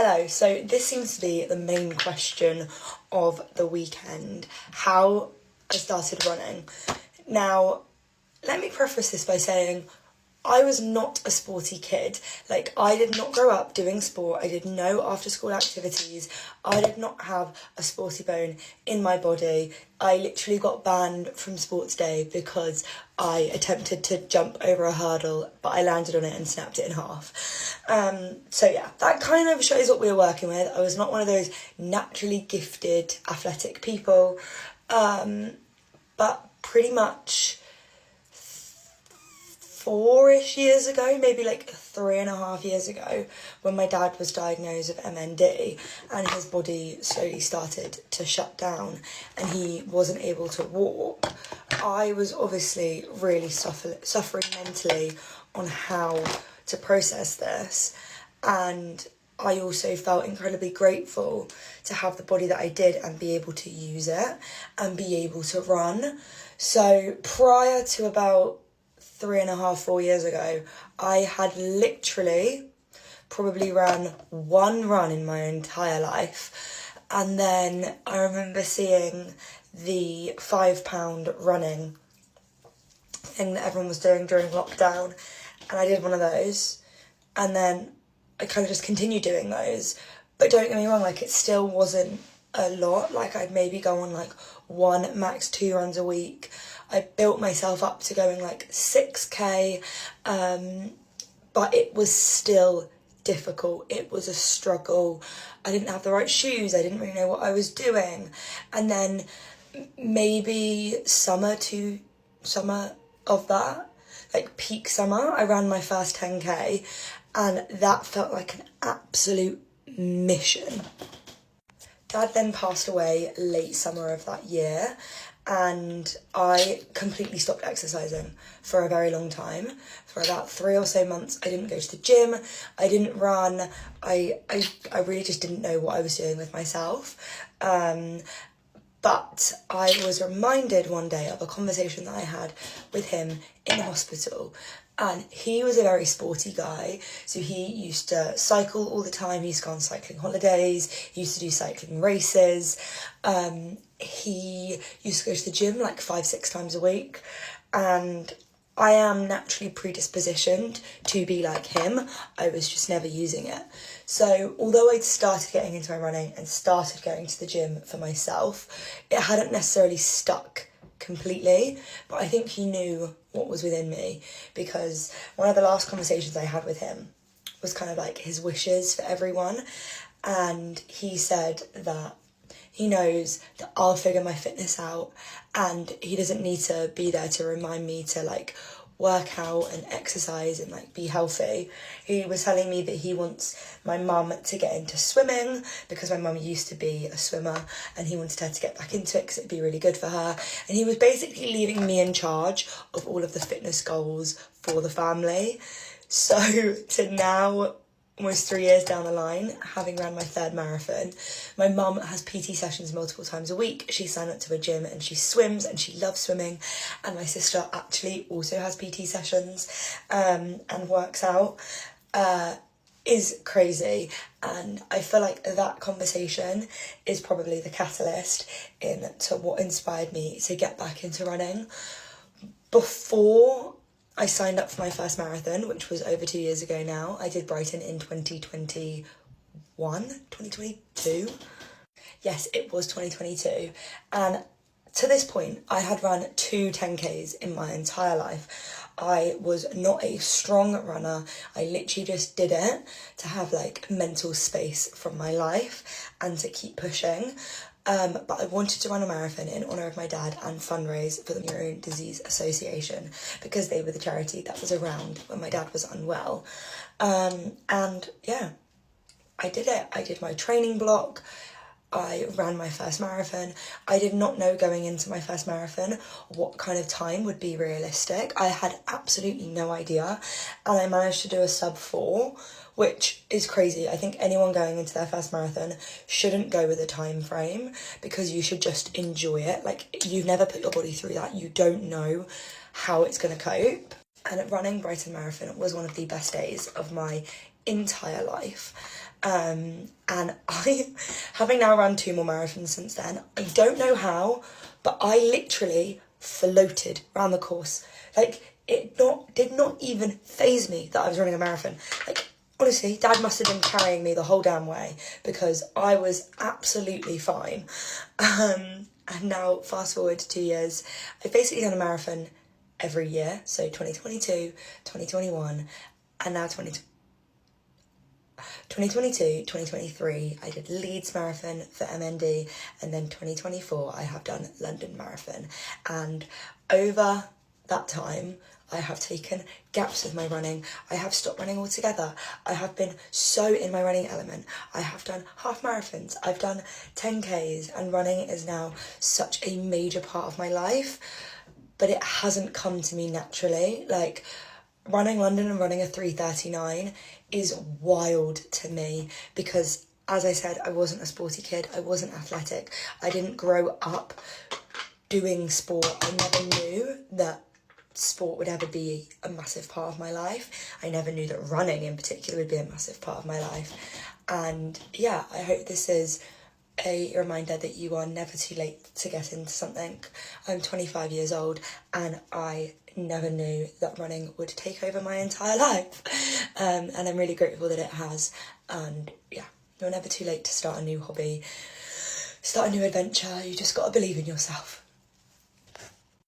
Hello, so this seems to be the main question of the weekend, how I started running. Now, let me preface this by saying I was not a sporty kid. Like, I did not grow up doing sport. I did no after school activities. I did not have a sporty bone in my body. I literally got banned from sports day because I attempted to jump over a hurdle, but I landed on it and snapped it in half. So yeah, that kind of shows what we were working with. I was not one of those naturally gifted athletic people, but pretty much 4-ish years ago, maybe like 3.5 years ago, when my dad was diagnosed with MND and his body slowly started to shut down and he wasn't able to walk, I was obviously really suffering mentally on how to process this. And I also felt incredibly grateful to have the body that I did and be able to use it and be able to run. So prior to about 3.5-4 years ago, I had literally probably ran one run in my entire life. And then I remember seeing the £5 running thing that everyone was doing during lockdown, and I did one of those, and then I kind of just continued doing those. But don't get me wrong, like, it still wasn't a lot. Like, I'd maybe go on like 1, max 2 runs a week. I built myself up to going like 6k, but it was still difficult. It was a struggle. I didn't have the right shoes. I didn't really know what I was doing. And then maybe summer of that, like peak summer, I ran my first 10k, and that felt like an absolute mission. Dad then passed away late summer of that year, and I completely stopped exercising for a very long time. For about 3 or so months, I didn't go to the gym, I didn't run, I really just didn't know what I was doing with myself. But I was reminded one day of a conversation that I had with him in the hospital. And he was a very sporty guy, so he used to cycle all the time. He used to go on cycling holidays, he used to do cycling races. He used to go to the gym like 5-6 times a week, and I am naturally predispositioned to be like him. I was just never using it. So although I'd started getting into my running and started going to the gym for myself, it hadn't necessarily stuck completely, but I think he knew what was within me, because one of the last conversations I had with him was kind of like his wishes for everyone, and he said that he knows that I'll figure my fitness out and he doesn't need to be there to remind me to like work out and exercise and like be healthy. He was telling me that he wants my mum to get into swimming because my mum used to be a swimmer and he wanted her to get back into it because it'd be really good for her. And he was basically leaving me in charge of all of the fitness goals for the family. So to now, almost 3 years down the line, having ran my 3rd marathon, my mum has PT sessions multiple times a week. She signed up to a gym and she swims and she loves swimming. And my sister actually also has PT sessions and works out. Is crazy. And I feel like that conversation is probably the catalyst into what inspired me to get back into running. Before I signed up for my first marathon, which was over 2 years ago now. I did Brighton in 2022. Yes, it was 2022. And to this point, I had run 2 10Ks in my entire life. I was not a strong runner. I literally just did it to have like mental space from my life and to keep pushing. But I wanted to run a marathon in honour of my dad and fundraise for the Neuro Disease Association because they were the charity that was around when my dad was unwell. And yeah, I did it. I did my training block. I ran my first marathon. I did not know going into my first marathon what kind of time would be realistic. I had absolutely no idea. And I managed to do a sub 4, which is crazy. I think anyone going into their first marathon shouldn't go with a time frame because you should just enjoy it. Like, you've never put your body through that. You don't know how it's going to cope. And running Brighton Marathon was one of the best days of my entire life. And I, having now run 2 more marathons since then, I don't know how, but I literally floated around the course. Like, it did not even faze me that I was running a marathon. Like, honestly, Dad must have been carrying me the whole damn way, because I was absolutely fine. And now, fast forward to 2 years, I've basically done a marathon every year. So 2022, 2021, and now 2022, 2023, I did Leeds Marathon for MND, and then 2024, I have done London Marathon. And over that time, I have taken gaps with my running. I have stopped running altogether. I have been so in my running element. I have done half marathons. I've done 10Ks, and running is now such a major part of my life, but it hasn't come to me naturally. Like, running London and running a 3:39 is wild to me, because, as I said, I wasn't a sporty kid. I wasn't athletic. I didn't grow up doing sport. I never knew that sport would ever be a massive part of my life. I never knew that running in particular would be a massive part of my life. And yeah, I hope this is a reminder that you are never too late to get into something. I'm 25 years old, and I never knew that running would take over my entire life. And I'm really grateful that it has. And yeah, you're never too late to start a new hobby, start a new adventure. You just got to believe in yourself.